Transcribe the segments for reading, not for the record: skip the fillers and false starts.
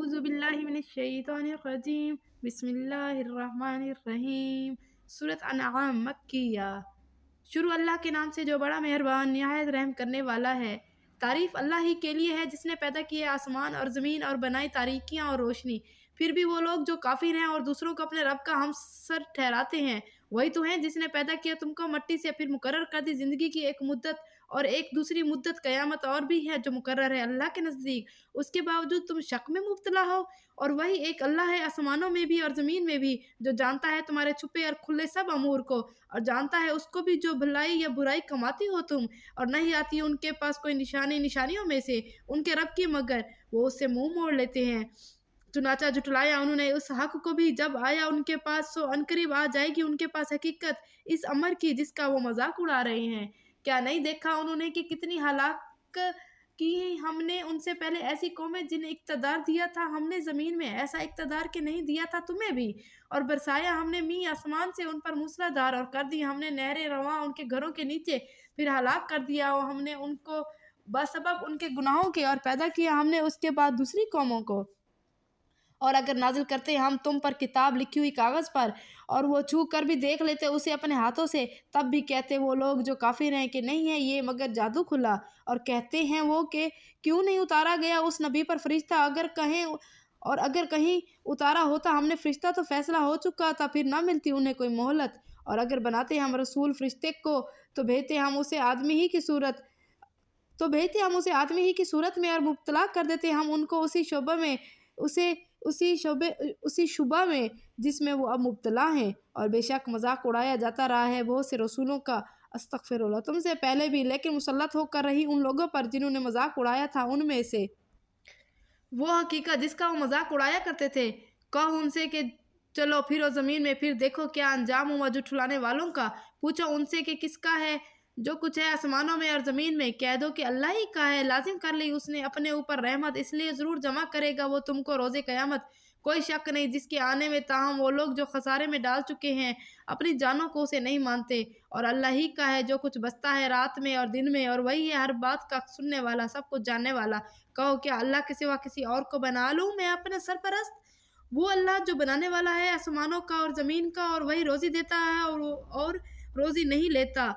اعوذ باللہ من الشیطان الرجیم بسم اللہ الرحمن الرحیم۔ سورۃ انعام مکیہ۔ شروع اللہ کے نام سے جو بڑا مہربان نہایت رحم کرنے والا ہے۔ تعریف اللہ ہی کے لیے ہے جس نے پیدا کیے آسمان اور زمین اور بنائی تاریکیاں اور روشنی۔ پھر بھی وہ لوگ جو کافر ہیں اور دوسروں کو اپنے رب کا ہمسر ٹھہراتے ہیں، وہی تو ہیں جس نے پیدا کیا تم کو مٹی سے، پھر مقرر کر دی زندگی کی ایک مدت اور ایک دوسری مدت قیامت اور بھی ہے جو مقرر ہے اللہ کے نزدیک۔ اس کے باوجود تم شک میں مبتلا ہو، اور وہی ایک اللہ ہے آسمانوں میں بھی اور زمین میں بھی، جو جانتا ہے تمہارے چھپے اور کھلے سب امور کو، اور جانتا ہے اس کو بھی جو بھلائی یا برائی کماتی ہو تم، اور نہیں آتی ان کے پاس کوئی نشانیوں میں سے ان کے رب کی مگر وہ اس سے منہ موڑ لیتے ہیں۔ چنانچہ جھٹلایا انہوں نے اس حق کو بھی جب آیا ان کے پاس، سو عنقریب آ جائے گی ان کے پاس حقیقت اس امر کی جس کا وہ مذاق اڑا رہے ہیں۔ کیا نہیں دیکھا انہوں نے کہ کتنی ہلاک کی ہم نے ان سے پہلے ایسی قومیں جنہیں اقتدار دیا تھا ہم نے زمین میں، ایسا اقتدار کہ نہیں دیا تھا تمہیں بھی، اور برسایا ہم نے می آسمان سے ان پر موسلا دھار، اور کر دی ہم نے نہریں رواں ان کے گھروں کے نیچے، پھر ہلاک کر دیا اور ہم نے ان کو بسبب ان کے گناہوں کے، اور پیدا کیا ہم نے اس کے بعد دوسری قوموں کو۔ اور اگر نازل کرتے ہم تم پر کتاب لکھی ہوئی کاغذ پر، اور وہ چھو کر بھی دیکھ لیتے اسے اپنے ہاتھوں سے، تب بھی کہتے وہ لوگ جو کافر ہیں کہ نہیں ہے یہ مگر جادو کھلا، اور کہتے ہیں وہ کہ کیوں نہیں اتارا گیا اس نبی پر فرشتہ، اگر کہیں اتارا ہوتا ہم نے فرشتہ تو فیصلہ ہو چکا تھا، پھر نہ ملتی انہیں کوئی مہلت۔ اور اگر بناتے ہم رسول فرشتے کو تو بھیجتے ہم اسے آدمی ہی کی صورت میں، اور مبتلا کر دیتے ہم ان کو اسی شبہ میں جس میں وہ اب مبتلا ہیں، اور بے شک مذاق اڑایا جاتا رہا ہے بہت سے رسولوں کا، استغفر اللہ، تم سے پہلے بھی، لیکن مسلط ہو کر رہی ان لوگوں پر جنہوں نے مذاق اڑایا تھا ان میں سے وہ حقیقت جس کا وہ مذاق اڑایا کرتے تھے۔ کہو ان سے کہ چلو پھرو زمین میں، پھر دیکھو کیا انجام ہوا جھٹلانے والوں کا۔ پوچھو ان سے کہ کس کا ہے جو کچھ ہے آسمانوں میں اور زمین میں، کہہ دو کہ اللہ ہی کا ہے۔ لازم کر لی اس نے اپنے اوپر رحمت، اس لیے ضرور جمع کرے گا وہ تم کو روز قیامت۔ کوئی شک نہیں جس کے آنے میں، تاہم وہ لوگ جو خسارے میں ڈال چکے ہیں اپنی جانوں کو اسے نہیں مانتے۔ اور اللہ ہی کا ہے جو کچھ بستا ہے رات میں اور دن میں، اور وہی ہے ہر بات کا سننے والا، سب کچھ جاننے والا۔ کہو کیا اللہ کے سوا کسی اور کو بنا لوں میں اپنا سرپرست؟ وہ اللہ جو بنانے والا ہے آسمانوں کا اور زمین کا، اور وہی روزی دیتا ہے اور روزی نہیں لیتا۔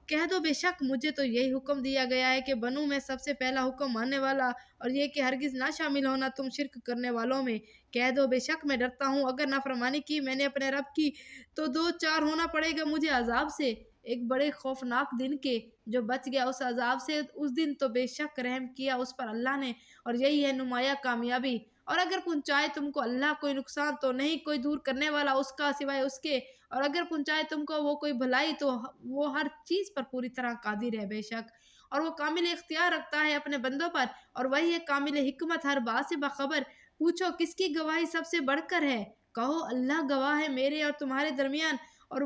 کہہ دو بے شک مجھے تو یہی حکم دیا گیا ہے کہ بنوں میں سب سے پہلا حکم ماننے والا، اور یہ کہ ہرگز نہ شامل ہونا تم شرک کرنے والوں میں۔ کہہ دو بے شک میں ڈرتا ہوں اگر نافرمانی کی میں نے اپنے رب کی، تو دو چار ہونا پڑے گا مجھے عذاب سے، ایک بڑے خوفناک دن کے۔ جو بچ گیا اس عذاب سے اس دن تو بے شک رحم کیا اس پر اللہ نے، اور یہی ہے نمایاں کامیابی۔ اور اگر پہنچائے تم کو اللہ کوئی نقصان تو نہیں کوئی دور کرنے والا اس کا سوائے اس کے، اور اگر پہنچائے تم کو وہ کوئی بھلائی تو وہ ہر چیز پر پوری طرح قادر ہے بے شک، اور وہ کامل اختیار رکھتا ہے اپنے بندوں پر، اور وہی ہے کامل حکمت ہر بات سے باخبر۔ پوچھو کس کی گواہی سب سے بڑھ کر ہے؟ کہو اللہ گواہ ہے میرے اور تمہارے درمیان، اور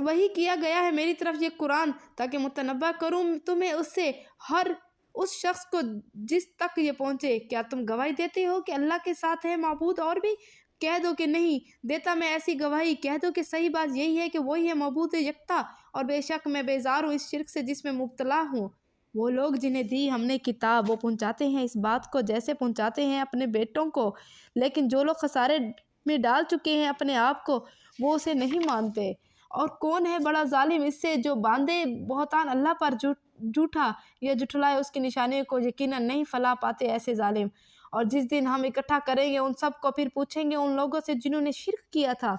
وہی کیا گیا ہے میری طرف یہ قرآن، تاکہ متنبع کروں تمہیں اس سے ہر اس شخص کو جس تک یہ پہنچے۔ کیا تم گواہی دیتے ہو کہ اللہ کے ساتھ ہے معبود اور بھی؟ کہہ دو کہ نہیں دیتا میں ایسی گواہی۔ کہہ دو کہ صحیح بات یہی ہے کہ وہی ہے معبود یکتا، اور بے شک میں بیزار ہوں اس شرک سے جس میں مبتلا ہوں۔ وہ لوگ جنہیں دی ہم نے کتاب، وہ پہنچاتے ہیں اس بات کو جیسے پہنچاتے ہیں اپنے بیٹوں کو، لیکن جو لوگ خسارے میں ڈال چکے ہیں اپنے آپ کو وہ اسے نہیں مانتے۔ اور کون ہے بڑا ظالم اس سے جو باندھے بہتان اللہ پر جھوٹا، یا جھٹلائے اس کی نشانیوں کو، یقیناً نہیں فلاح پاتے ایسے ظالم۔ اور جس دن ہم اکٹھا کریں گے ان سب کو، پھر پوچھیں گے ان لوگوں سے جنہوں نے شرک کیا تھا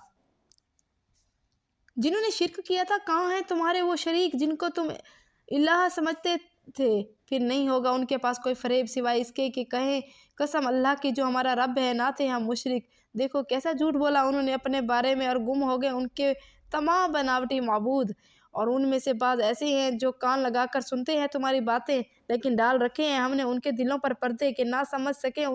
کہاں ہیں تمہارے وہ شریک جن کو تم الہ سمجھتے تھے؟ پھر نہیں ہوگا ان کے پاس کوئی فریب سوائے اس کے کہ کہیں قسم اللہ کی جو ہمارا رب ہے نہ تھے ہم مشرک۔ دیکھو کیسا جھوٹ بولا انہوں نے اپنے بارے میں، اور گم ہو گئے ان کے تمام بناوٹی معبود۔ اور ان میں سے بعض ایسے ہیں جو کان لگا کر سنتے ہیں تمہاری باتیں، لیکن ڈال رکھے ہیں ہم نے ان کے دلوں پر پردے کہ نہ سمجھ سکیں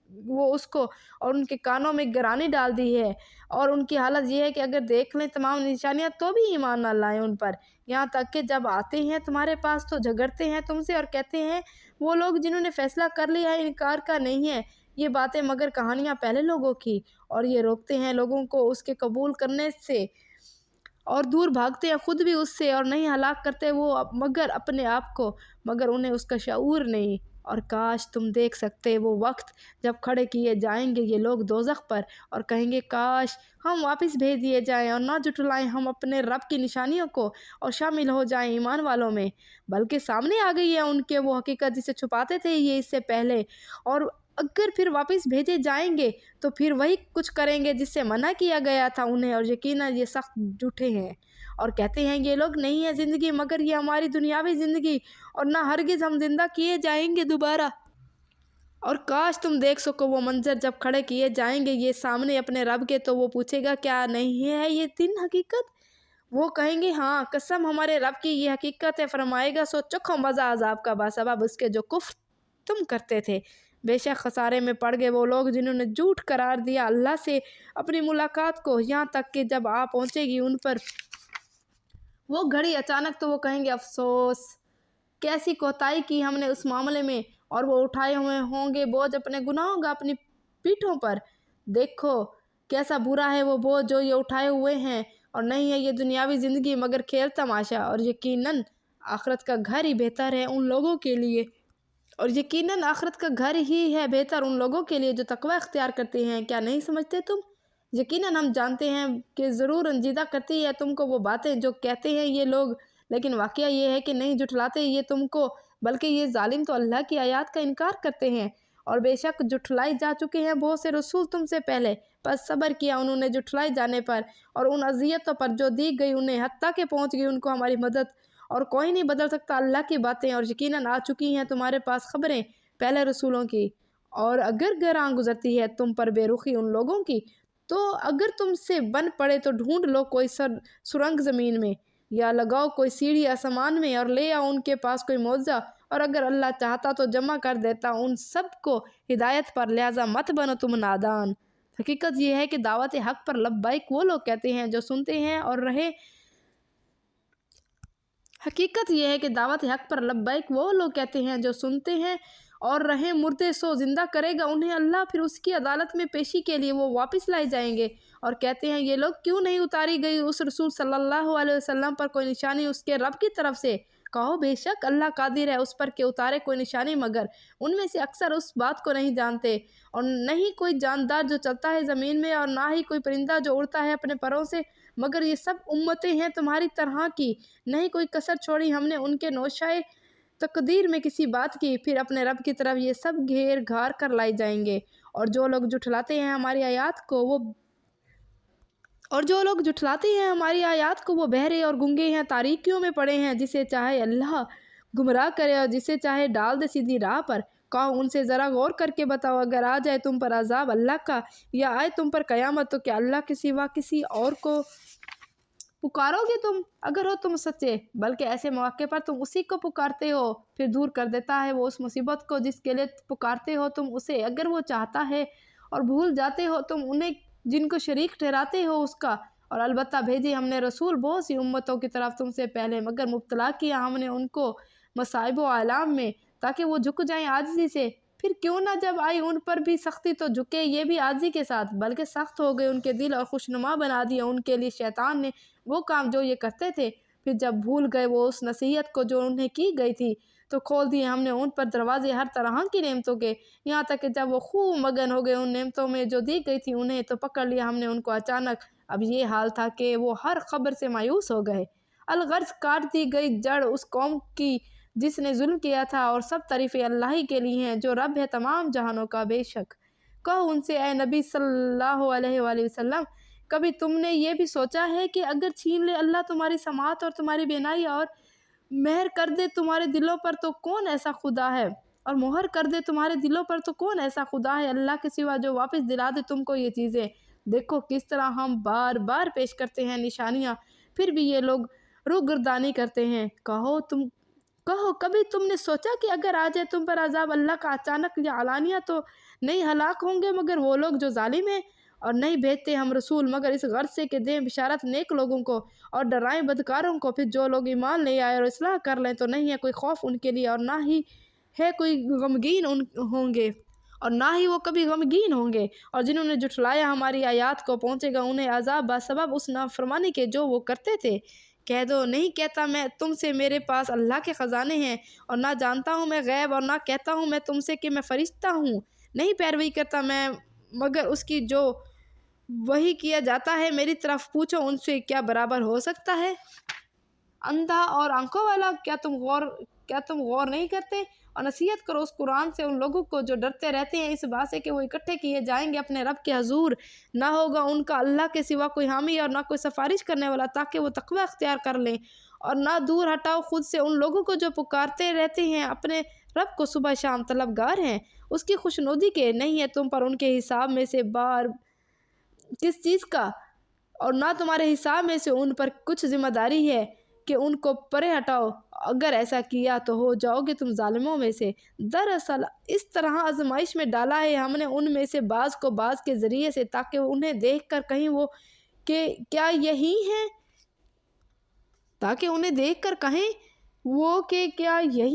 وہ اس کو، اور ان کے کانوں میں گرانی ڈال دی ہے، اور ان کی حالت یہ ہے کہ اگر دیکھ لیں تمام نشانیاں تو بھی ایمان نہ لائیں ان پر، یہاں تک کہ جب آتے ہیں تمہارے پاس تو جھگڑتے ہیں تم سے، اور کہتے ہیں وہ لوگ جنہوں نے فیصلہ کر لیا ہے انکار کا نہیں ہے یہ باتیں مگر کہانیاں پہلے لوگوں کی، اور یہ روکتے ہیں لوگوں کو اس کے قبول کرنے سے، اور دور بھاگتے ہیں خود بھی اس سے، اور نہیں ہلاک کرتے وہ مگر اپنے آپ کو، مگر انہیں اس کا شعور نہیں۔ اور کاش تم دیکھ سکتے وہ وقت جب کھڑے کیے جائیں گے یہ لوگ دوزخ پر اور کہیں گے کاش ہم واپس بھیج دیے جائیں اور نہ جھٹلائیں ہم اپنے رب کی نشانیوں کو اور شامل ہو جائیں ایمان والوں میں، بلکہ سامنے آ گئی ہے ان کے وہ حقیقت جسے چھپاتے تھے یہ اس سے پہلے، اور اگر پھر واپس بھیجے جائیں گے تو پھر وہی کچھ کریں گے جس سے منع کیا گیا تھا انہیں، اور یقیناً یہ سخت جھوٹے ہیں اور کہتے ہیں یہ لوگ نہیں ہے زندگی مگر یہ ہماری دنیاوی زندگی اور نہ ہرگز ہم زندہ کیے جائیں گے دوبارہ، اور کاش تم دیکھ سکو وہ منظر جب کھڑے کیے جائیں گے یہ سامنے اپنے رب کے تو وہ پوچھے گا کیا نہیں ہے یہ دن حقیقت؟ وہ کہیں گے ہاں قسم ہمارے رب کی یہ حقیقت ہے، فرمائے گا سو چکھو مزہ عذاب کا بسبب اس کے جو کفر تم کرتے تھے، بے شک خسارے میں پڑ گئے وہ لوگ جنہوں نے جھوٹ قرار دیا اللہ سے اپنی ملاقات کو، یہاں تک کہ جب آ پہنچے گی ان پر وہ گھڑی اچانک تو وہ کہیں گے افسوس کیسی کوتاہی کی ہم نے اس معاملے میں، اور وہ اٹھائے ہوئے ہوں گے بوجھ اپنے گناہوں کا اپنی پیٹھوں پر، دیکھو کیسا برا ہے وہ بوجھ جو یہ اٹھائے ہوئے ہیں، اور نہیں ہے یہ دنیاوی زندگی مگر کھیل تماشا، اور یقیناً آخرت کا گھر ہی بہتر ہے ان لوگوں کے لیے، اور یقیناً آخرت کا گھر ہی ہے بہتر ان لوگوں کے لیے جو تقوی اختیار کرتے ہیں، کیا نہیں سمجھتے تم؟ یقیناً ہم جانتے ہیں کہ ضرور رنجیدہ کرتی ہے تم کو وہ باتیں جو کہتے ہیں یہ لوگ، لیکن واقعہ یہ ہے کہ نہیں جھٹلاتے یہ تم کو، بلکہ یہ ظالم تو اللہ کی آیات کا انکار کرتے ہیں، اور بے شک جھٹلائے جا چکے ہیں بہت سے رسول تم سے پہلے، پس صبر کیا انہوں نے جھٹلائے جانے پر اور ان اذیتوں پر جو دی گئی انہیں، حتیٰ کہ پہنچ گئی ان کو ہماری مدد، اور کوئی نہیں بدل سکتا اللہ کی باتیں، اور یقیناً آ چکی ہیں تمہارے پاس خبریں پہلے رسولوں کی، اور اگر گراں گزرتی ہے تم پر بے رخی ان لوگوں کی تو اگر تم سے بن پڑے تو ڈھونڈ لو کوئی سرنگ زمین میں یا لگاؤ کوئی سیڑھی آسمان میں اور لے آؤ ان کے پاس کوئی معجزہ، اور اگر اللہ چاہتا تو جمع کر دیتا ان سب کو ہدایت پر، لہذا مت بنو تم نادان۔ حقیقت یہ ہے کہ دعوت حق پر لبیک وہ لوگ کہتے ہیں جو سنتے ہیں اور رہے حقیقت یہ ہے کہ دعوت حق پر لبیک وہ لوگ کہتے ہیں جو سنتے ہیں اور رہیں مردے سو زندہ کرے گا انہیں اللہ، پھر اس کی عدالت میں پیشی کے لیے وہ واپس لائے جائیں گے، اور کہتے ہیں یہ لوگ کیوں نہیں اتاری گئی اس رسول صلی اللہ علیہ وسلم پر کوئی نشانی اس کے رب کی طرف سے؟ کہو بے شک اللہ قادر ہے اس پر کہ اتارے کوئی نشانی، مگر ان میں سے اکثر اس بات کو نہیں جانتے، اور نہیں کوئی جاندار جو چلتا ہے زمین میں اور نہ ہی کوئی پرندہ جو اڑتا ہے اپنے پروں سے، مگر یہ سب امتیں ہیں تمہاری طرح کی، نہیں کوئی کسر چھوڑی ہم نے ان کے نوشائے تقدیر میں کسی بات کی، پھر اپنے رب کی طرف یہ سب گھیر گھار کر لائے جائیں گے، اور جو لوگ جھٹلاتے ہیں ہماری آیات کو وہ بہرے اور گنگے ہیں، تاریکیوں میں پڑے ہیں، جسے چاہے اللہ گمراہ کرے اور جسے چاہے ڈال دے سیدھی راہ پر، کہو ان سے ذرا غور کر کے بتاؤ اگر آ جائے تم پر عذاب اللہ کا یا آئے تم پر قیامت تو کیا اللہ کے سوا کسی اور کو پکارو گے تم اگر ہو تم سچے؟ بلکہ ایسے مواقع پر تم اسی کو پکارتے ہو، پھر دور کر دیتا ہے وہ اس مصیبت کو جس کے لیے پکارتے ہو تم اسے اگر وہ چاہتا ہے، اور بھول جاتے ہو تم انہیں جن کو شریک ٹھہراتے ہو اس کا، اور البتہ بھیجے ہم نے رسول بہت سی امتوں کی طرف تم سے پہلے، مگر مبتلا کیا ہم نے ان کو مصائب و آلام میں تاکہ وہ جھک جائیں عاجزی سے، پھر کیوں نہ جب آئی ان پر بھی سختی تو جھکے یہ بھی عاجزی کے ساتھ، بلکہ سخت ہو گئے ان کے دل اور خوشنما بنا دیا ان کے لیے شیطان نے وہ کام جو یہ کرتے تھے، پھر جب بھول گئے وہ اس نصیحت کو جو انہیں کی گئی تھی تو کھول دیے ہم نے ان پر دروازے ہر طرح کی نعمتوں کے، یہاں تک کہ جب وہ خوب مگن ہو گئے ان نعمتوں میں جو دی گئی تھی انہیں تو پکڑ لیا ہم نے ان کو اچانک، اب یہ حال تھا کہ وہ ہر خبر سے مایوس ہو گئے، الغرض کاٹ دی گئی جڑ اس قوم کی جس نے ظلم کیا تھا، اور سب تعریفیں اللہ ہی کے لیے ہیں جو رب ہے تمام جہانوں کا، بے شک کہو ان سے اے نبی صلی اللہ علیہ وآلہ وسلم کبھی تم نے یہ بھی سوچا ہے کہ اگر چھین لے اللہ تمہاری سماعت اور تمہاری بینائی اور مہر کر دے تمہارے دلوں پر تو کون ایسا خدا ہے، اور مہر کر دے تمہارے دلوں پر تو کون ایسا خدا ہے اللہ کے سوا جو واپس دلا دے تم کو یہ چیزیں؟ دیکھو کس طرح ہم بار بار پیش کرتے ہیں نشانیاں، پھر بھی یہ لوگ روگردانی کرتے ہیں، کہو کبھی تم نے سوچا کہ اگر آ جائے تم پر عذاب اللہ کا اچانک یا علانیہ تو نہیں ہلاک ہوں گے مگر وہ لوگ جو ظالم ہیں، اور نہیں بھیجتے ہم رسول مگر اس غرض سے کہ دیں بشارت نیک لوگوں کو اور ڈرائیں بدکاروں کو، پھر جو لوگ ایمان لے آئے اور اصلاح کر لیں تو نہیں ہے کوئی خوف ان کے لیے اور نہ ہی ہے کوئی غمگین ہوں گے، اور نہ ہی وہ کبھی غمگین ہوں گے، اور جنہوں نے جھٹلایا ہماری آیات کو پہنچے گا انہیں عذاب بسبب اس نافرمانی کے جو وہ کرتے تھے، کہہ دو نہیں کہتا میں تم سے میرے پاس اللہ کے خزانے ہیں، اور نہ جانتا ہوں میں غیب، اور نہ کہتا ہوں میں تم سے کہ میں فرشتہ ہوں، نہیں پیروی کرتا میں مگر اس کی جو وہی کیا جاتا ہے میری طرف، پوچھو ان سے کیا برابر ہو سکتا ہے اندھا اور آنکھوں والا؟ کیا تم غور نہیں کرتے؟ اور نصیحت کرو اس قرآن سے ان لوگوں کو جو ڈرتے رہتے ہیں اس بات سے کہ وہ اکٹھے کیے جائیں گے اپنے رب کے حضور، نہ ہوگا ان کا اللہ کے سوا کوئی حامی اور نہ کوئی سفارش کرنے والا، تاکہ وہ تقوی اختیار کر لیں۔ اور نہ دور ہٹاؤ خود سے ان لوگوں کو جو پکارتے رہتے ہیں اپنے رب کو صبح شام، طلبگار ہیں اس کی خوشنودی کے، نہیں ہے تم پر ان کے حساب میں سے بار کس چیز کا، اور نہ تمہارے حساب میں سے ان پر کچھ ذمہ داری ہے کہ ان کو پرے ہٹاؤ، اگر ایسا کیا تو ہو جاؤ گے تم ظالموں میں سے۔ دراصل اس طرح آزمائش میں ڈالا ہے ہم نے ان میں سے بعض کو بعض کے ذریعے سے، تاکہ انہیں دیکھ کر کہیں وہ کہ کیا یہی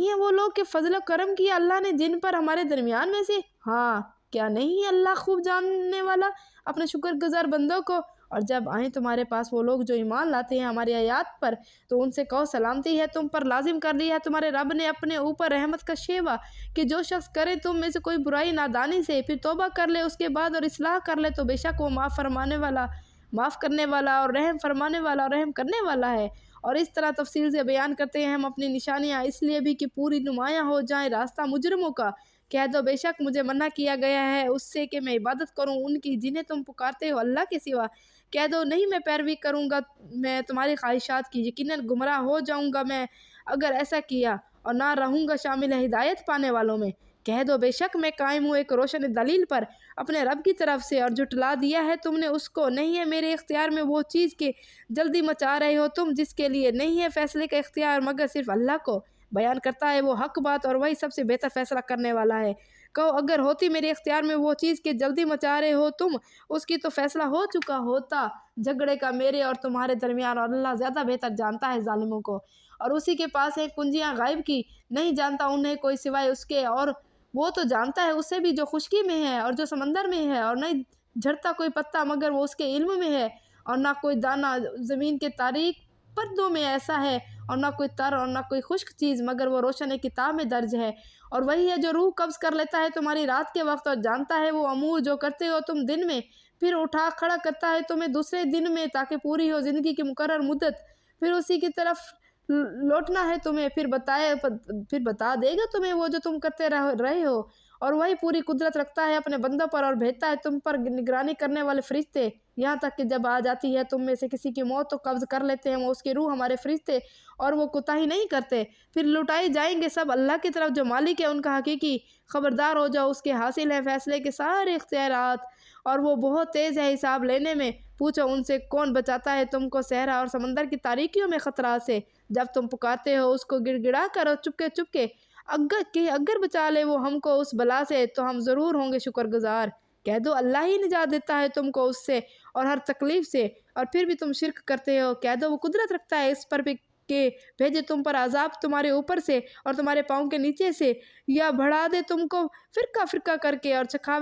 ہیں، وہ لوگ کہ فضل و کرم کیا اللہ نے جن پر ہمارے درمیان میں سے، ہاں کیا نہیں ہے اللہ خوب جاننے والا اپنے شکر گزار بندوں کو۔ اور جب آئیں تمہارے پاس وہ لوگ جو ایمان لاتے ہیں ہماری آیات پر، تو ان سے کہو سلامتی ہے تم پر لازم کر دی ہے تمہارے رب نے اپنے اوپر رحمت کا شیوا، کہ جو شخص کرے تم میں سے کوئی برائی نادانی سے، پھر توبہ کر لے اس کے بعد اور اصلاح کر لے، تو بے شک وہ معاف کرنے والا اور رحم فرمانے والا اور رحم کرنے والا ہے۔ اور اس طرح تفصیل سے بیان کرتے ہیں ہم اپنی نشانیاں، اس لیے بھی کہ پوری نمایاں ہو جائیں راستہ مجرموں کا۔ کہہ دو بے شک مجھے منع کیا گیا ہے اس سے کہ میں عبادت کروں ان کی جنہیں تم پکارتے ہو اللہ کے سوا۔ کہہ دو نہیں میں پیروی کروں گا میں تمہاری خواہشات کی، یقیناً گمراہ ہو جاؤں گا میں اگر ایسا کیا، اور نہ رہوں گا شامل ہدایت پانے والوں میں۔ کہہ دو بے شک میں قائم ہوں ایک روشن دلیل پر اپنے رب کی طرف سے، اور جھٹلا دیا ہے تم نے اس کو، نہیں ہے میرے اختیار میں وہ چیز کہ جلدی مچا رہے ہو تم، جس کے لیے نہیں ہے فیصلے کا اختیار مگر صرف اللہ کو، بیان کرتا ہے وہ حق بات اور وہی سب سے بہتر فیصلہ کرنے والا ہے۔ کہو اگر ہوتی میرے اختیار میں وہ چیز کہ جلدی مچا رہے ہو تم، اس کی تو فیصلہ ہو چکا ہوتا جھگڑے کا میرے اور تمہارے درمیان، اور اللہ زیادہ بہتر جانتا ہے ظالموں کو۔ اور اسی کے پاس ہے کنجیاں غائب کی، نہیں جانتا انہیں کوئی سوائے اس کے، اور وہ تو جانتا ہے اسے بھی جو خشکی میں ہے اور جو سمندر میں ہے، اور نہیں جھڑتا کوئی پتا مگر وہ اس کے علم میں ہے، اور نہ کوئی دانہ زمین کے تاریک پردوں میں ایسا ہے، اور نہ کوئی تر اور نہ کوئی خشک چیز مگر وہ روشن کتاب میں درج ہے۔ اور وہی ہے جو روح قبض کر لیتا ہے تمہاری رات کے وقت، اور جانتا ہے وہ امور جو کرتے ہو تم دن میں، پھر اٹھا کھڑا کرتا ہے تمہیں دوسرے دن میں تاکہ پوری ہو زندگی کی مقرر مدت، پھر اسی کی طرف لوٹنا ہے تمہیں، پھر بتا دے گا تمہیں وہ جو تم کرتے رہے ہو۔ اور وہی پوری قدرت رکھتا ہے اپنے بندوں پر، اور بھیجتا ہے تم پر نگرانی کرنے والے فرشتے، یہاں تک کہ جب آ جاتی ہے تم میں سے کسی کی موت تو قبض کر لیتے ہیں وہ اس کی روح ہمارے فرشتے، اور وہ کوتاہی نہیں کرتے، پھر لوٹائے جائیں گے سب اللہ کی طرف جو مالک ہے ان کا حقیقی۔ خبردار ہو جاؤ اس کے حاصل ہے فیصلے کے سارے اختیارات، اور وہ بہت تیز ہے حساب لینے میں۔ پوچھو ان سے کون بچاتا ہے تم کو صحرا اور سمندر کی تاریکیوں میں خطرات سے، جب تم پکارتے ہو اس کو گڑ گڑا کر اور چپکے چپکے، اگر بچا لے وہ ہم کو اس بلا سے تو ہم ضرور ہوں گے شکر گزار۔ کہہ دو اللہ ہی نجات دیتا ہے تم کو اس سے اور ہر تکلیف سے، اور پھر بھی تم شرک کرتے ہو۔ کہہ دو وہ قدرت رکھتا ہے اس پر بھی کہ بھیجے تم پر عذاب تمہارے اوپر سے اور تمہارے پاؤں کے نیچے سے، یا بڑھا دے تم کو فرقہ فرقہ کر کے، اور چکھا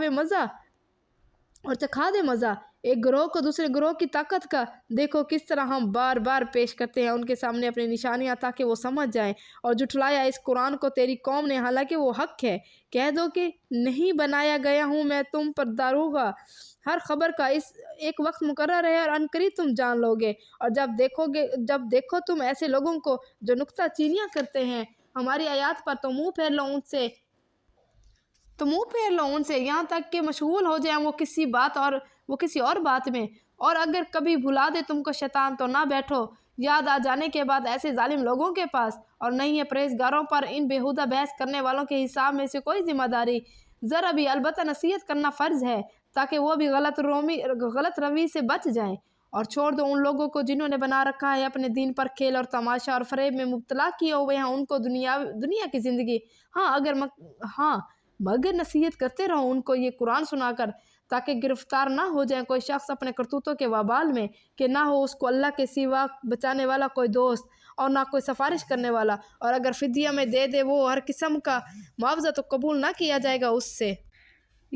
دے مزہ ایک گروہ کو دوسرے گروہ کی طاقت کا۔ دیکھو کس طرح ہم بار بار پیش کرتے ہیں ان کے سامنے اپنی نشانیاں تاکہ وہ سمجھ جائیں، اور جھٹلایا اس قرآن کو تیری قوم نے حالانکہ وہ حق ہے۔ کہہ دو کہ نہیں بنایا گیا ہوں میں تم پر داروغہ ہر خبر کا، اس ایک وقت مقرر ہے اور عنقریب تم جان لو گے۔ اور جب دیکھو تم ایسے لوگوں کو جو نکتہ چینیاں کرتے ہیں ہماری آیات پر، تو منہ پھیر لو ان سے یہاں تک کہ مشغول ہو جائیں وہ کسی اور بات میں۔ اور اگر کبھی بھلا دے تم کو شیطان تو نہ بیٹھو یاد آ جانے کے بعد ایسے ظالم لوگوں کے پاس، اور نہیں ہے پرہیزگاروں پر ان بیہودہ بحث کرنے والوں کے حساب میں سے کوئی ذمہ داری، ذرا بھی، البتہ نصیحت کرنا فرض ہے تاکہ وہ بھی غلط روی سے بچ جائیں۔ اور چھوڑ دو ان لوگوں کو جنہوں نے بنا رکھا ہے اپنے دین پر کھیل اور تماشا، اور فریب میں مبتلا کیے ہوئے ہیں ان کو دنیا کی زندگی، مگر نصیحت کرتے رہو ان کو یہ قرآن سنا کر، تاکہ گرفتار نہ ہو جائے کوئی شخص اپنے کرتوتوں کے وبال میں، کہ نہ ہو اس کو اللہ کے سوا بچانے والا کوئی دوست اور نہ کوئی سفارش کرنے والا، اور اگر فدیہ میں دے وہ ہر قسم کا معاوضہ تو قبول نہ کیا جائے گا اس سے۔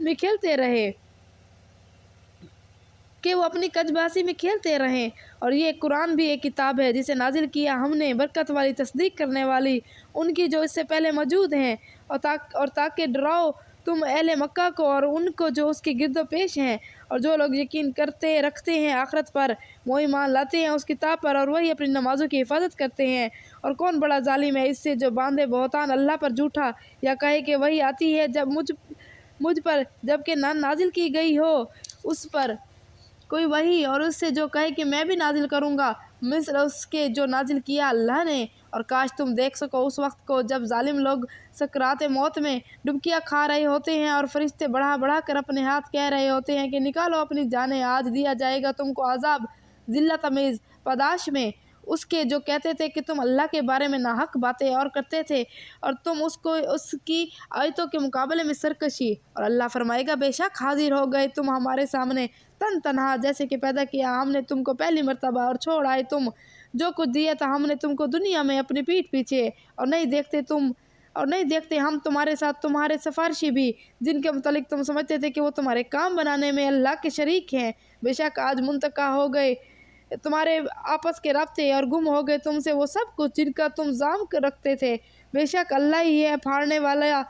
میں کھیلتے رہے کہ وہ اپنی کجبازی میں کھیلتے رہیں۔ اور یہ قرآن بھی ایک کتاب ہے جسے نازل کیا ہم نے برکت والی، تصدیق کرنے والی ان کی جو اس سے پہلے موجود ہیں، اور تاکہ ڈراؤ تم اہل مکہ کو اور ان کو جو اس کے گرد و پیش ہیں، اور جو لوگ یقین رکھتے ہیں آخرت پر، وہ ایمان لاتے ہیں اس کتاب پر، اور وہی اپنی نمازوں کی حفاظت کرتے ہیں۔ اور کون بڑا ظالم ہے اس سے جو باندھے بہتان اللہ پر جھوٹا، یا کہے کہ وہی آتی ہے جب مجھ پر، جبکہ نہ نازل کی گئی ہو اس پر کوئی وحی، اور اس سے جو کہے کہ میں بھی نازل کروں گا مثل اس کے جو نازل کیا اللہ نے۔ اور کاش تم دیکھ سکو اس وقت کو جب ظالم لوگ سکرات موت میں ڈبکیاں کھا رہے ہوتے ہیں، اور فرشتے بڑھا بڑھا کر اپنے ہاتھ کہہ رہے ہوتے ہیں کہ نکالو اپنی جانیں، آج دیا جائے گا تم کو عذاب ذلت امیز پاداش میں اس کے جو کہتے تھے کہ تم اللہ کے بارے میں ناحق باتیں اور کرتے تھے، اور تم اس کی آیتوں کے مقابلے میں سرکشی۔ اور اللہ فرمائے گا بے شک حاضر ہو گئے تم ہمارے سامنے تن تنہا، جیسے کہ پیدا کیا ہم نے تم کو پہلی مرتبہ، اور چھوڑ آئے تم جو کچھ دیا تھا ہم نے تم کو دنیا میں اپنی پیٹھ پیچھے، اور نہیں دیکھتے ہم تمہارے ساتھ تمہارے سفارشی بھی، جن کے متعلق تم سمجھتے تھے کہ وہ تمہارے کام بنانے میں اللہ کے شریک ہیں۔ بے شک آج منتقل ہو گئے تمہارے آپس کے رابطے، اور گم ہو گئے تم سے وہ سب کچھ جن کا تم زعم رکھتے تھے۔ بے شک اللہ ہی ہے پھاڑنے والا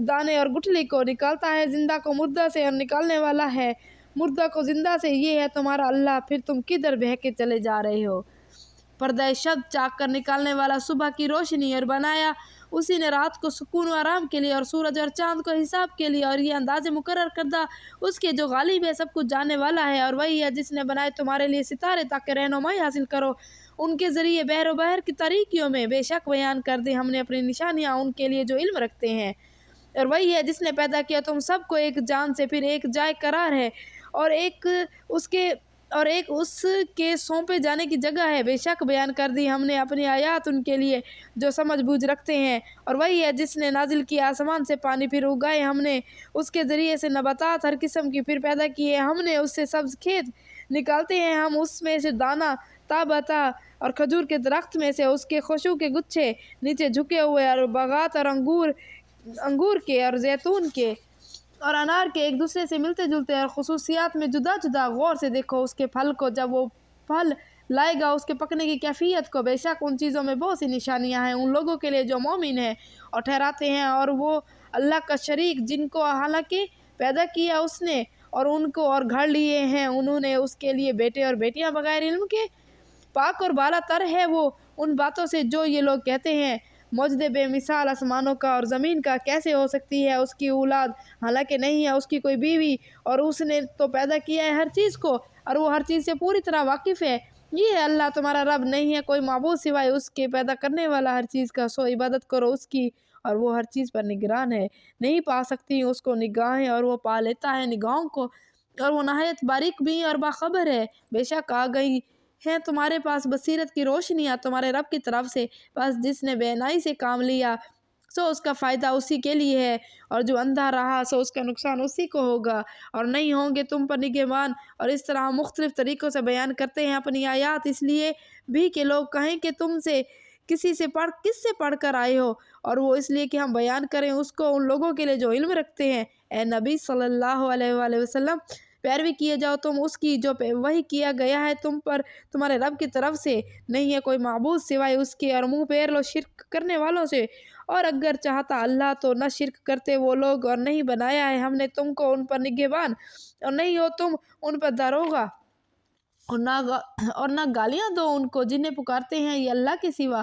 دانے اور گٹھلی کو، نکالتا ہے زندہ کو مردہ سے، اور نکالنے والا ہے مردہ کو زندہ سے، یہ ہے تمہارا اللہ، پھر تم کدھر بہکے چلے جا رہے ہو۔ پردہ شب چاک کر نکالنے والا صبح کی روشنی، اور بنایا اسی نے رات کو سکون و آرام کے لیے، اور سورج اور چاند کو حساب کے لیے، اور یہ انداز مقرر کردہ اس کے جو غالب ہے، سب کچھ جاننے والا ہے۔ اور وہی ہے جس نے بنائے تمہارے لیے ستارے تاکہ رہنمائی حاصل کرو ان کے ذریعے بحر و بحر کی تاریکیوں میں۔ بے شک بیان کر دی ہم نے اپنی نشانیاں ان کے لیے جو علم رکھتے ہیں۔ اور وہی ہے جس نے پیدا کیا تم سب کو ایک جان سے، پھر ایک جائے قرار ہے، اور ایک اس کے سونپے جانے کی جگہ ہے۔ بے شک بیان کر دی ہم نے اپنی آیات ان کے لیے جو سمجھ بوجھ رکھتے ہیں۔ اور وہی ہے جس نے نازل کیا آسمان سے پانی، پھر اگائے ہم نے اس کے ذریعے سے نباتات ہر قسم کی، پھر پیدا کیے ہم نے اس سے سبز کھیت، نکالتے ہیں ہم اس میں سے دانہ تا، اور کھجور کے درخت میں سے اس کے خوشبو کے گچھے نیچے جھکے ہوئے، اور باغات، اور انگور کے اور زیتون کے اور انار کے ایک دوسرے سے ملتے جلتے اور خصوصیات میں جدا جدا۔ غور سے دیکھو اس کے پھل کو، جب وہ پھل لائے گا اس کے پکنے کی کیفیت کو۔ بے شک ان چیزوں میں بہت سی نشانیاں ہیں ان لوگوں کے لیے جو مومن ہیں اور ٹھہراتے ہیں، اور وہ اللہ کا شریک جن کو حالانکہ پیدا کیا اس نے، اور ان کو اور گھڑ لیے ہیں انہوں نے اس کے لیے بیٹے اور بیٹیاں بغیر علم کے۔ پاک اور بالا تر ہے وہ ان باتوں سے جو یہ لوگ کہتے ہیں۔ موجود بے مثال آسمانوں کا اور زمین کا، کیسے ہو سکتی ہے اس کی اولاد، حالانکہ نہیں ہے اس کی کوئی بیوی، اور اس نے تو پیدا کیا ہے ہر چیز کو، اور وہ ہر چیز سے پوری طرح واقف ہے۔ یہ ہے اللہ تمہارا رب، نہیں ہے کوئی معبود سوائے اس کے پیدا کرنے والا ہر چیز کا، سو عبادت کرو اس کی، اور وہ ہر چیز پر نگران ہے، نہیں پا سکتی اس کو نگاہیں، اور وہ پا لیتا ہے نگاہوں کو، اور وہ نہایت باریک بھی اور باخبر ہے۔ بے شک آ گئی ہے تمہارے پاس بصیرت کی روشنیاں تمہارے رب کی طرف سے، بس جس نے بینائی سے کام لیا سو اس کا فائدہ اسی کے لیے ہے، اور جو اندھا رہا سو اس کا نقصان اسی کو ہوگا، اور نہیں ہوں گے تم پر نگہبان۔ اور اس طرح ہم مختلف طریقوں سے بیان کرتے ہیں اپنی آیات، اس لیے بھی کہ لوگ کہیں کہ تم سے کس سے پڑھ کر آئے ہو، اور وہ اس لیے کہ ہم بیان کریں اس کو ان لوگوں کے لیے جو علم رکھتے ہیں۔ اے نبی صلی اللہ علیہ وآلہ وسلم، پیروی کیے جاؤ تم اس کی جو وحی کیا گیا ہے تم پر تمہارے رب کی طرف سے، نہیں ہے کوئی معبود سوائے اس کے، اور منہ پھیر لو شرک کرنے والوں سے، اور اگر چاہتا اللہ تو نہ شرک کرتے وہ لوگ، اور نہیں بنایا ہے ہم نے تم کو ان پر نگہبان، اور نہیں ہو تم ان پر داروغہ، اور نہ گالیاں دو ان کو جنہیں پکارتے ہیں یہ اللہ کے سوا۔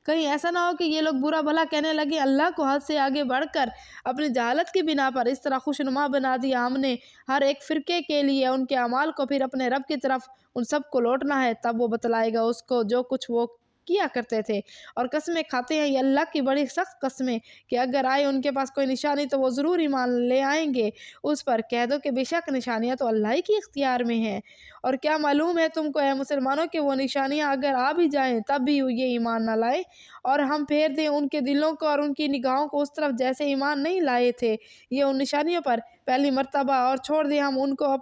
کہیں ایسا نہ ہو کہ یہ لوگ برا بھلا کہنے لگے اللہ کو حد سے آگے بڑھ کر اپنی جہالت کی بنا پر۔ اس طرح خوشنما بنا دیا ہم نے ہر ایک فرقے کے لیے ان کے اعمال کو، پھر اپنے رب کی طرف ان سب کو لوٹنا ہے، تب وہ بتلائے گا اس کو جو کچھ وہ کیا کرتے تھے۔ اور قسمیں کھاتے ہیں یہ اللہ کی بڑی سخت قسمیں کہ اگر آئے ان کے پاس کوئی نشانی تو وہ ضرور ایمان لے آئیں گے اس پر۔ کہہ دو کہ بے شک نشانیاں تو اللہ ہی کی اختیار میں ہیں، اور کیا معلوم ہے تم کو اے مسلمانوں کہ وہ نشانیاں اگر آ بھی جائیں تب بھی یہ ایمان نہ لائے، اور ہم پھیر دیں ان کے دلوں کو اور ان کی نگاہوں کو اس طرف جیسے ایمان نہیں لائے تھے یہ ان نشانیوں پر پہلی مرتبہ، اور چھوڑ دیں ہم ان کو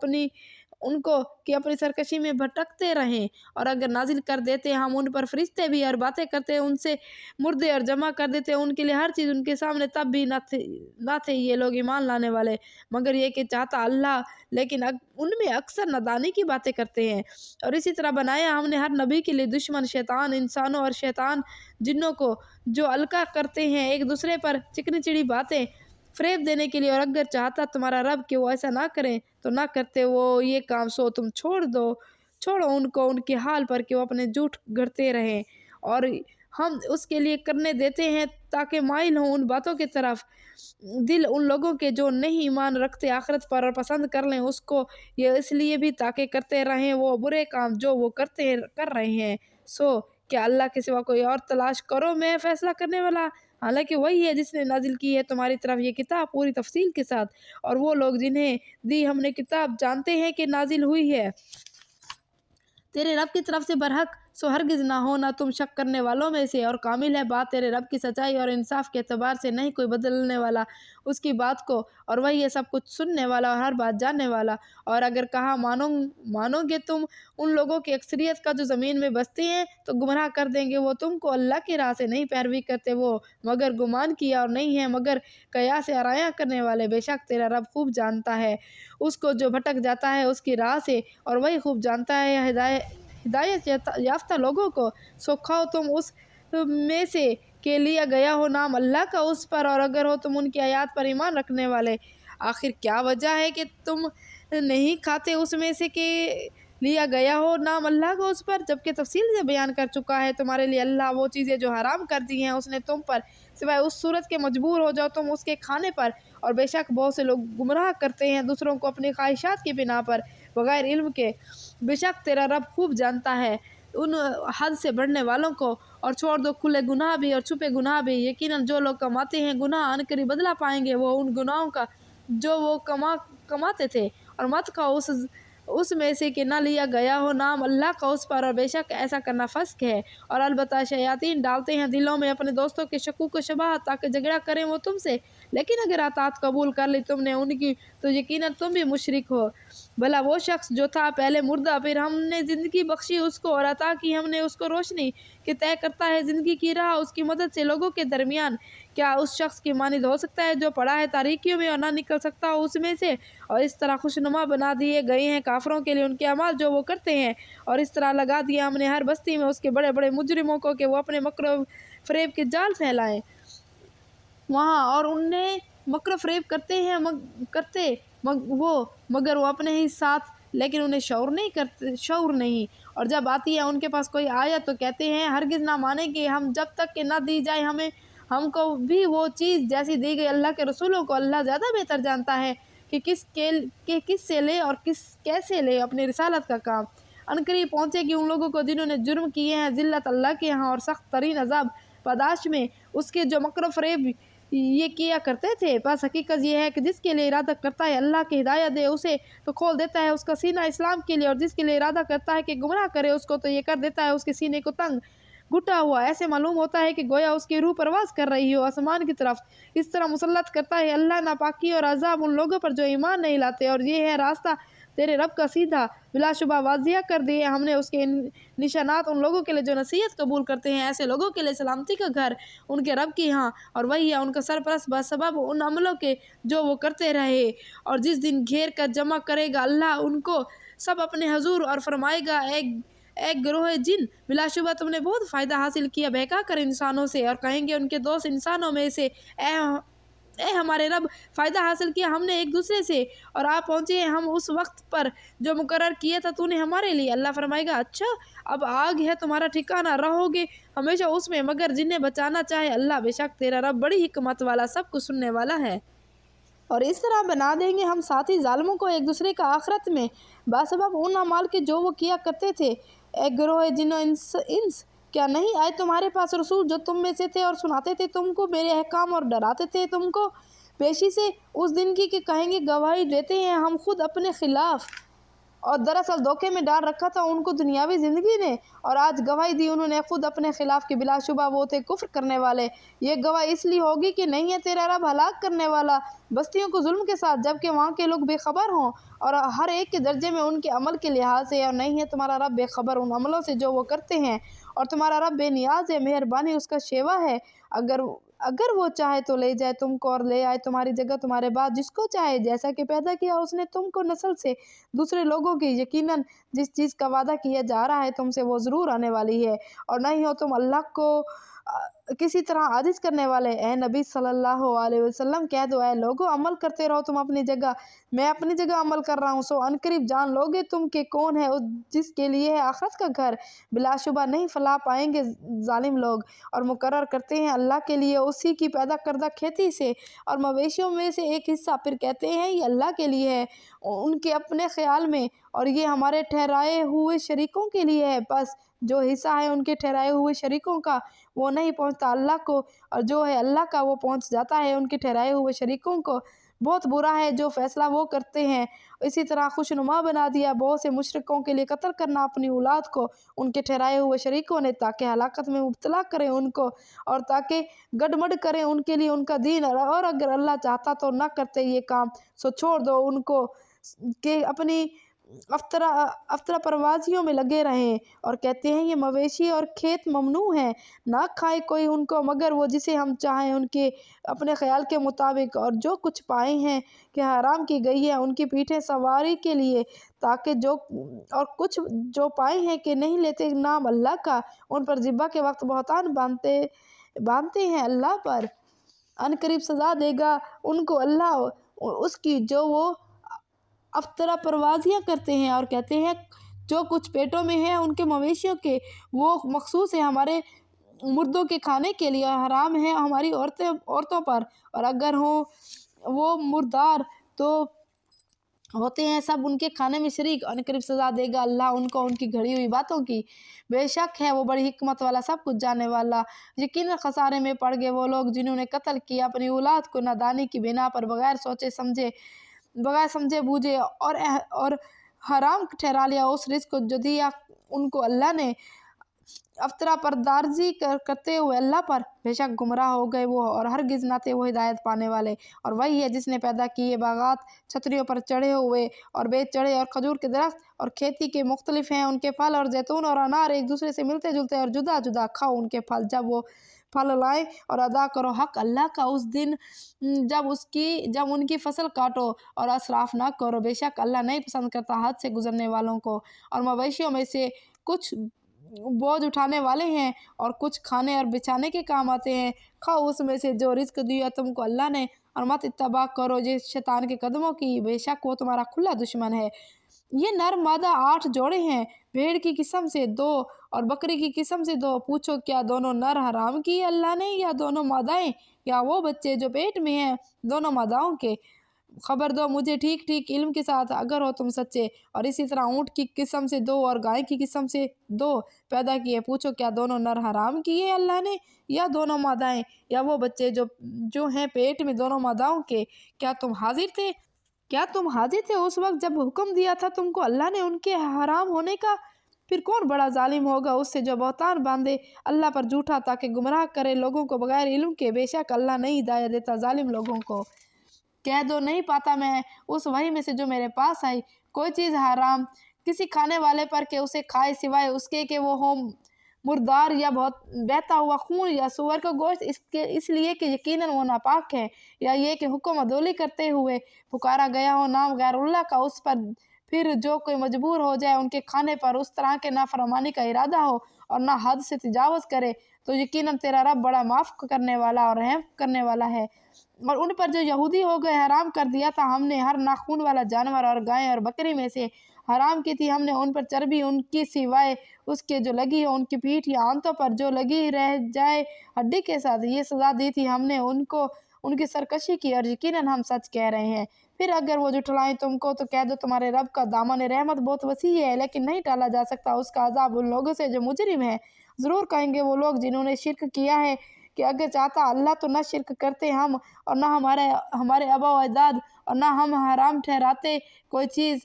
ان کو کہ اپنی سرکشی میں بھٹکتے رہیں، اور اگر نازل کر دیتے ہم ان پر فرشتے بھی اور باتیں کرتے ان سے مردے اور جمع کر دیتے ان کے لیے ہر چیز ان کے سامنے، تب بھی نہ تھے یہ لوگ ایمان لانے والے مگر یہ کہ چاہتا اللہ، لیکن ان میں اکثر نادانی کی باتیں کرتے ہیں۔ اور اسی طرح بنایا ہم نے ہر نبی کے لیے دشمن شیطان انسانوں اور شیطان جنوں کو، جو القا کرتے ہیں ایک دوسرے پر چکنی چڑی باتیں فریب دینے کے لیے، اور اگر چاہتا تمہارا رب کہ وہ ایسا نہ کریں تو نہ کرتے وہ یہ کام، سو تم چھوڑو ان کو ان کے حال پر کہ وہ اپنے جھوٹ گڑھتے رہیں، اور ہم اس کے لیے کرنے دیتے ہیں تاکہ مائل ہوں ان باتوں کی طرف دل ان لوگوں کے جو نہیں ایمان رکھتے آخرت پر، اور پسند کر لیں اس کو، یہ اس لیے بھی تاکہ کرتے رہیں وہ برے کام جو وہ کر رہے ہیں۔ سو کیا اللہ کے سوا کوئی اور تلاش کرو میں فیصلہ کرنے والا، حالانکہ وہی ہے جس نے نازل کی ہے تمہاری طرف یہ کتاب پوری تفصیل کے ساتھ، اور وہ لوگ جنہیں دی ہم نے کتاب جانتے ہیں کہ نازل ہوئی ہے تیرے رب کی طرف سے برحق، سو ہرگز نہ ہونا تم شک کرنے والوں میں سے، اور کامل ہے بات تیرے رب کی سچائی اور انصاف کے اعتبار سے، نہیں کوئی بدلنے والا اس کی بات کو، اور وہی ہے سب کچھ سننے والا اور ہر بات جاننے والا۔ اور اگر کہا مانو گے تم ان لوگوں کی اکثریت کا جو زمین میں بستے ہیں تو گمراہ کر دیں گے وہ تم کو، اللہ کی راہ سے نہیں پیروی کرتے وہ مگر گمان کیا، اور نہیں ہے مگر قیاس آرایا کرنے والے، بے شک تیرا رب خوب جانتا ہے اس کو جو بھٹک جاتا ہے اس کی راہ سے، اور وہی خوب جانتا ہے ہدایت یافتہ لوگوں کو۔ سو کھاؤ تم اس میں سے کہ لیا گیا ہو نام اللہ کا اس پر، اور اگر ہو تم ان کی آیات پر ایمان رکھنے والے۔ آخر کیا وجہ ہے کہ تم نہیں کھاتے اس میں سے کہ لیا گیا ہو نام اللہ کو اس پر، جبکہ تفصیل سے بیان کر چکا ہے تمہارے لیے اللہ وہ چیزیں جو حرام کر دی ہیں اس نے تم پر، سوائے اس صورت کے مجبور ہو جاؤ تم اس کے کھانے پر، اور بے شک بہت سے لوگ گمراہ کرتے ہیں دوسروں کو اپنی خواہشات کی بنا پر بغیر علم کے، بے شک تیرا رب خوب جانتا ہے ان حد سے بڑھنے والوں کو۔ اور چھوڑ دو کھلے گناہ بھی اور چھپے گناہ بھی، یقیناً جو لوگ کماتے ہیں گناہ عنقریب بدلہ پائیں گے وہ ان گناہوں کا جو وہ کماتے تھے، اور مت کھاؤ اس میں سے کہ نہ لیا گیا ہو نام اللہ کا اس پر، اور بے شک ایسا کرنا فسق ہے۔ اور البتہ شیاطین ڈالتے ہیں دلوں میں اپنے دوستوں کے شکوک و شبہات تاکہ جھگڑا کریں وہ تم سے، لیکن اگر اطاعت قبول کر لی تم نے ان کی تو یقیناً تم بھی مشرک ہو۔ بھلا وہ شخص جو تھا پہلے مردہ پھر ہم نے زندگی بخشی اس کو، اور عطا کی ہم نے اس کو روشنی کہ طے کرتا ہے زندگی کی راہ اس کی مدد سے لوگوں کے درمیان، کیا اس شخص کی مانند ہو سکتا ہے جو پڑا ہے تاریکیوں میں اور نہ نکل سکتا ہو اس میں سے؟ اور اس طرح خوشنما بنا دیے گئے ہیں کافروں کے لیے ان کے اعمال جو وہ کرتے ہیں، اور اس طرح لگا دیا ہم نے ہر بستی میں اس کے بڑے بڑے مجرموں کو کہ وہ اپنے مکر و فریب کے جال پھیلائیں وہاں، اور انہیں مکر و فریب کرتے ہیں مگر وہ اپنے ہی ساتھ، لیکن انہیں شعور نہیں۔ اور جب آتی ہے ان کے پاس کوئی آیت تو کہتے ہیں ہرگز نہ مانیں گے ہم جب تک کہ نہ دی جائے ہم کو بھی وہ چیز جیسی دی گئی اللہ کے رسولوں کو، اللہ زیادہ بہتر جانتا ہے کہ کس سے لے اور کیسے لے اپنی رسالت کا کام۔ عنقریب پہنچے گی ان لوگوں کو جنہوں نے جرم کیے ہیں ذلت اللہ کے ہاں اور سخت ترین عذاب پاداش میں اس کے جو مکر و فریب یہ کیا کرتے تھے۔ بس حقیقت یہ ہے کہ جس کے لیے ارادہ کرتا ہے اللہ کی ہدایت دے اسے تو کھول دیتا ہے اس کا سینہ اسلام کے لیے، اور جس کے لیے ارادہ کرتا ہے کہ گمراہ کرے اس کو تو یہ کر دیتا ہے اس کے سینے کو تنگ گھٹا ہوا، ایسے معلوم ہوتا ہے کہ گویا اس کی روح پرواز کر رہی ہو آسمان کی طرف۔ اس طرح مسلط کرتا ہے اللہ ناپاکی اور عذاب ان لوگوں پر جو ایمان نہیں لاتے، اور یہ ہے راستہ تیرے رب کا سیدھا، بلا شبہ واضح کر دیے ہم نے اس کے نشانات ان لوگوں کے لیے جو نصیحت قبول کرتے ہیں، ایسے لوگوں کے لیے سلامتی کا گھر ان کے رب کی ہاں، اور وہی ہے ان کا سرپرست بسبب ان عملوں کے جو وہ کرتے رہے۔ اور جس دن گھیر کر جمع کرے گا اللہ ان کو سب اپنے حضور، اور فرمائے گا ایک گروہ جن، بلا شبہ تم نے بہت فائدہ حاصل کیا بہکا کر انسانوں سے، اور کہیں گے ان کے دوست انسانوں میں سے اے ہمارے رب فائدہ حاصل کیا ہم نے ایک دوسرے سے، اور آپ پہنچے ہیں ہم اس وقت پر جو مقرر کیا تھا تو نے ہمارے لیے۔ اللہ فرمائے گا اچھا اب آگ ہے تمہارا ٹھکانہ، رہو گے ہمیشہ اس میں، مگر جنہیں بچانا چاہے اللہ، بے شک تیرا رب بڑی حکمت والا سب کچھ سننے والا ہے۔ اور اس طرح بنا دیں گے ہم ساتھی ظالموں کو ایک دوسرے کا آخرت میں بسبب ان اعمال کے جو وہ کیا کرتے تھے۔ ایک گروہ جن و انس کیا نہیں آئے تمہارے پاس رسول جو تم میں سے تھے اور سناتے تھے تم کو میرے احکام اور ڈراتے تھے تم کو پیشی سے اس دن کی کہ کہیں گے گواہی دیتے ہیں ہم خود اپنے خلاف، اور دراصل دھوکے میں ڈال رکھا تھا ان کو دنیاوی زندگی نے، اور آج گواہی دی انہوں نے خود اپنے خلاف کہ بلا شبہ وہ تھے کفر کرنے والے۔ یہ گواہ اس لیے ہوگی کہ نہیں ہے تیرا رب ہلاک کرنے والا بستیوں کو ظلم کے ساتھ جبکہ وہاں کے لوگ بے خبر ہوں اور ہر ایک کے درجے میں ان کے عمل کے لحاظ سے، اور نہیں ہے تمہارا رب بے خبر ان عملوں سے جو وہ کرتے ہیں، اور تمہارا رب بے نیاز ہے، مہربانی اس کا شیوا ہے۔ اگر وہ چاہے تو لے جائے تم کو اور لے آئے تمہاری جگہ تمہارے بعد جس کو چاہے، جیسا کہ پیدا کیا اس نے تم کو نسل سے دوسرے لوگوں کی، یقیناً جس چیز کا وعدہ کیا جا رہا ہے تم سے وہ ضرور آنے والی ہے، اور نہیں ہو تم اللہ کو کسی طرح عاجز کرنے والے۔ اے نبی صلی اللہ علیہ وسلم کہہ دو، اے لوگو عمل کرتے رہو تم اپنی جگہ، میں اپنی جگہ عمل کر رہا ہوں، سو عنقریب جان لوگے تم کہ کون ہے جس کے لیے ہے آخرت کا گھر، بلا شبہ نہیں فلاح پائیں گے ظالم لوگ۔ اور مقرر کرتے ہیں اللہ کے لیے اسی کی پیدا کردہ کھیتی سے اور مویشیوں میں سے ایک حصہ، پھر کہتے ہیں یہ اللہ کے لیے ہے ان کے اپنے خیال میں، اور یہ ہمارے ٹھہرائے ہوئے شریکوں کے لیے ہے، بس جو حصہ ہے ان کے ٹھہرائے ہوئے شریکوں کا وہ نہیں پہنچتا اللہ کو، اور جو ہے اللہ کا وہ پہنچ جاتا ہے ان کے ٹھہرائے ہوئے شریکوں کو۔ بہت برا ہے جو فیصلہ وہ کرتے ہیں۔ اسی طرح خوشنما بنا دیا بہت سے مشرکوں کے لیے قتل کرنا اپنی اولاد کو ان کے ٹھہرائے ہوئے شریکوں نے، تاکہ ہلاکت میں مبتلا کریں ان کو اور تاکہ گڑبڑ کریں ان کے لیے ان کا دین، اور اگر اللہ چاہتا تو نہ کرتے یہ کام، سو چھوڑ دو ان کو کہ اپنی افطرا پروازیوں میں لگے رہیں، اور کہتے ہیں یہ مویشی اور کھیت ممنوع ہیں، نہ کھائے کوئی ان کو مگر وہ جسے ہم چاہیں ان کے اپنے خیال کے مطابق، اور جو کچھ پائے ہیں کہ حرام کی گئی ہے ان کی پیٹھیں سواری کے لیے، تاکہ اور کچھ جو پائے ہیں کہ نہیں لیتے نام اللہ کا، ان پر ذبح کے وقت بہتان باندھتے ہیں اللہ پر، عنقریب سزا دے گا ان کو اللہ اس کی جو وہ افطرا پروازیاں کرتے ہیں، اور کہتے ہیں جو کچھ پیٹوں میں ہے ان کے مویشیوں کے وہ مخصوص ہے ہمارے مردوں کے کھانے کے لیے، اور حرام ہے ہماری عورتوں پر، اور اگر ہوں وہ مردار تو ہوتے ہیں سب ان کے کھانے میں شریک، عنقریب سزا دے گا اللہ ان کو ان کی گھڑی ہوئی باتوں کی، بے شک ہے وہ بڑی حکمت والا سب کچھ جاننے والا۔ یقیناً خسارے میں پڑ گئے وہ لوگ جنہوں نے قتل کیا اپنی اولاد کو نادانی کی بنا پر، بغیر سمجھے بوجھے، اور حرام ٹھہرا لیا اس رزق کو جو دیا ان کو اللہ نے، افطرا پردارزی کرتے ہوئے اللہ پر، بے شک گمراہ ہو گئے وہ، اور ہرگز نہ تھے وہ ہدایت پانے والے۔ اور وہی ہے جس نے پیدا کیے باغات چھتریوں پر چڑھے ہوئے اور بے چڑھے، اور کھجور کے درخت اور کھیتی کے مختلف ہیں ان کے پھل، اور زیتون اور انار ایک دوسرے سے ملتے جلتے، اور جدا جدا کھاؤ ان کے پھل جب وہ پھل لائیں، اور ادا کرو حق اللہ کا اس دن جب ان کی فصل کاٹو، اور اسراف نہ کرو، بے شک اللہ نہیں پسند کرتا حد سے گزرنے والوں کو۔ اور مویشیوں میں سے کچھ بوجھ اٹھانے والے ہیں اور کچھ کھانے اور بچھانے کے کام آتے ہیں، کھاؤ اس میں سے جو رزق دیا تم کو اللہ نے، اور مت اتباع کرو جس شیطان کے قدموں کی، بے شک وہ تمہارا کھلا دشمن ہے۔ یہ نر مادہ 8 جوڑے ہیں، بھیڑ کی قسم سے 2 اور بکری کی قسم سے 2، پوچھو کیا دونوں نر حرام کیے اللہ نے، یا دونوں مادائیں، یا وہ بچے جو پیٹ میں ہیں دونوں ماداؤں کے؟ خبر دو مجھے ٹھیک ٹھیک علم کے ساتھ اگر ہو تم سچے۔ اور اسی طرح اونٹ کی قسم سے 2 اور گائے کی قسم سے 2 پیدا کیے، پوچھو کیا دونوں نر حرام کیے اللہ نے، یا دونوں مادائیں، یا وہ بچے جو ہیں پیٹ میں دونوں ماداؤں کے؟ کیا تم حاضر تھے اس وقت جب حکم دیا تھا تم کو اللہ نے ان کے حرام ہونے کا؟ پھر کون بڑا ظالم ہوگا اس سے جو بہتان باندھے اللہ پر جھوٹا تاکہ گمراہ کرے لوگوں کو بغیر علم کے، بے شک اللہ نہیں ہدایت دیتا ظالم لوگوں کو۔ کہہ دو نہیں پاتا میں اس وحی میں سے جو میرے پاس آئی کوئی چیز حرام کسی کھانے والے پر کہ اسے کھائے، سوائے اس کے کہ وہ ہو مردار یا بہت بہتا ہوا خون یا سور کا گوشت، اس لیے کہ یقیناً وہ ناپاک ہے، یا یہ کہ حکم عدولی کرتے ہوئے پکارا گیا ہو نام غیر اللہ کا اس پر، پھر جو کوئی مجبور ہو جائے ان کے کھانے پر اس طرح کے نافرمانی کا ارادہ ہو اور نہ حد سے تجاوز کرے، تو یقیناً تیرا رب بڑا معاف کرنے والا اور رحم کرنے والا ہے۔ اور ان پر جو یہودی ہو گئے حرام کر دیا تھا ہم نے ہر ناخون والا جانور، اور گائے اور بکری میں سے حرام کی تھی ہم نے ان پر چربی ان کی سوائے اس کے جو لگی ہو ان کی پیٹھ یا آنتوں پر جو لگی رہ جائے ہڈی کے ساتھ، یہ سزا دی تھی ہم نے ان کو ان کی سرکشی کی، اور یقیناً ہم سچ کہہ رہے ہیں۔ پھر اگر وہ جھٹلائیں تم کو تو کہہ دو تمہارے رب کا دامن رحمت بہت وسیع ہے، لیکن نہیں ٹالا جا سکتا اس کا عذاب ان لوگوں سے جو مجرم ہیں۔ ضرور کہیں گے وہ لوگ جنہوں نے شرک کیا ہے کہ اگر چاہتا اللہ تو نہ شرک کرتے ہم اور نہ ہمارے آبا و اجداد، اور نہ ہم حرام ٹھہراتے کوئی چیز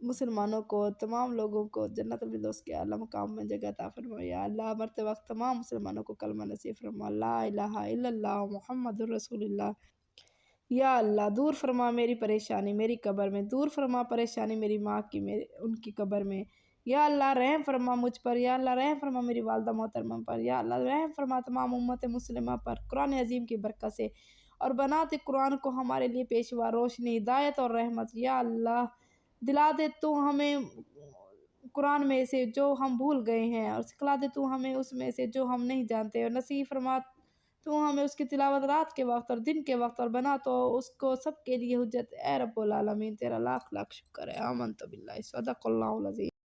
مسلمانوں کو، تمام لوگوں کو جنت الفردوس کے اعلیٰ مقام میں جگہ عطا فرما۔ یا اللہ مرتے وقت تمام مسلمانوں کو کلمہ نصیب فرما، لا الہ الا اللہ محمد الرسول اللہ۔ یا اللہ دور فرما میری پریشانی میری قبر میں، دور فرما پریشانی میری ماں کی ان کی قبر میں۔ یا اللہ رحم فرما مجھ پر، یا اللہ رحم فرما میری والدہ محترمہ پر، یا اللہ رحم فرما تمام امت مسلمہ پر قرآن عظیم کی برکت سے، اور بناتے قرآن کو ہمارے لیے پیشوا، روشنی، ہدایت اور رحمت۔ یا اللہ دلا دے تو ہمیں قرآن میں سے جو ہم بھول گئے ہیں، اور سکھلا دے تو ہمیں اس میں سے جو ہم نہیں جانتے، اور نصیب فرما تو ہمیں اس کی تلاوت رات کے وقت اور دن کے وقت، اور بنا تو اس کو سب کے لیے حجت۔ اے رب العالمین تیرا لاکھ لاکھ شکر ہے۔ آمنت باللہ، صدق اللہ العظیم۔